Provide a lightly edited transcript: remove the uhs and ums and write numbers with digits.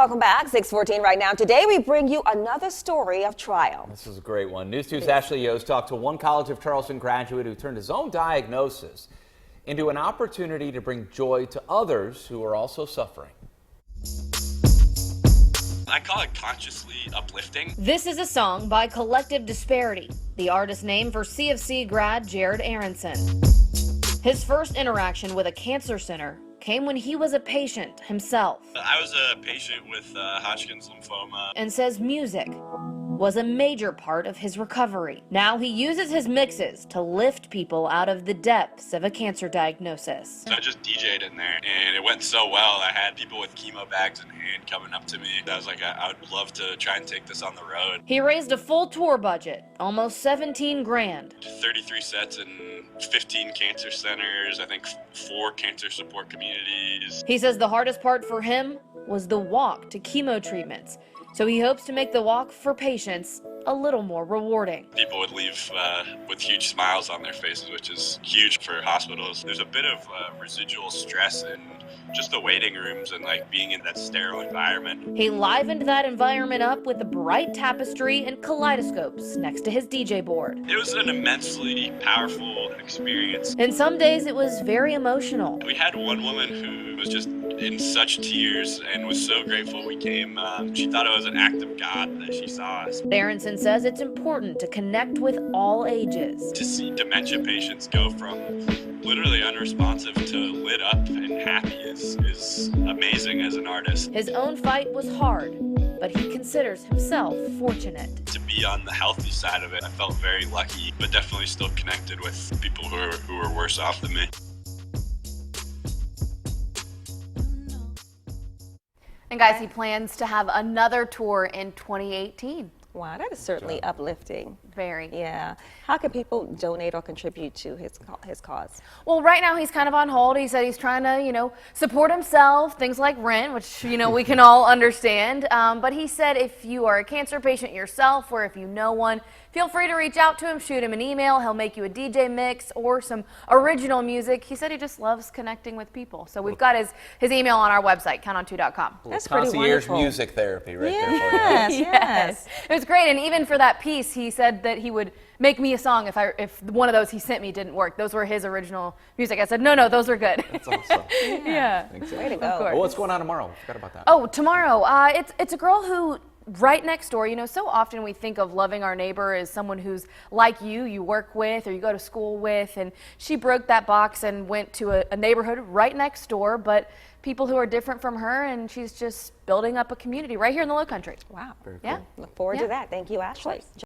Welcome back. 6:14 right now. Today we bring you another story of trial. This is a great one. News 2's Ashley Yost talked to one College of Charleston graduate who turned his own diagnosis into an opportunity to bring joy to others who are also suffering. I call it consciously uplifting. This is a song by Collective Disparity, the artist name for CFC grad Jared Aaronson. His first interaction with a cancer center came when he was a patient himself. I was a patient with Hodgkin's lymphoma. And says music was a major part of his recovery. Now he uses his mixes to lift people out of the depths of a cancer diagnosis. So I just DJ'd in there, and it went so well. I had people with chemo bags in hand coming up to me. I was like, I would love to try and take this on the road. He raised a full tour budget, almost 17 grand. 33 sets in 15 cancer centers, I think 4 cancer support communities. He says the hardest part for him was the walk to chemo treatments. So he hopes to make the walk for patients a little more rewarding. People would leave with huge smiles on their faces, which is huge for hospitals. There's a bit of residual stress in just the waiting rooms and like being in that sterile environment. He livened that environment up with a bright tapestry and kaleidoscopes next to his DJ board. It was an immensely powerful experience. And some days it was very emotional. We had one woman who was just in such tears and was so grateful we came. She thought it was an act of God that she saw us. Aaronson says it's important to connect with all ages. To see dementia patients go from literally unresponsive to lit up and happy is amazing as an artist. His own fight was hard, but he considers himself fortunate. To be on the healthy side of it, I felt very lucky, but definitely still connected with people who are worse off than me. And guys, he plans to have another tour in 2018. Wow, that is certainly uplifting. Very. Yeah. How can people donate or contribute to his cause? Well, right now he's kind of on hold. He said he's trying to, support himself, things like rent, which, we can all understand. But he said if you are a cancer patient yourself or if you know one, feel free to reach out to him, shoot him an email. He'll make you a DJ mix or some original music. He said he just loves connecting with people. So we've got his email on our website, count-on2.com. That's pretty concierge wonderful. music therapy right there for you. Yes, yes. It was great, and even for that piece, he said that he would make me a song if one of those he sent me didn't work. Those were his original music. I said, no, those are good. That's awesome. Yeah. Way to go. Well, what's going on tomorrow? I forgot about that. Oh, tomorrow, it's a girl who right next door, so often we think of loving our neighbor as someone who's like you work with or you go to school with, and she broke that box and went to a neighborhood right next door, but people who are different from her, and she's just building up a community right here in the Lowcountry. Wow. Very Yeah. cool. Look forward to that. Thank you, Ashley.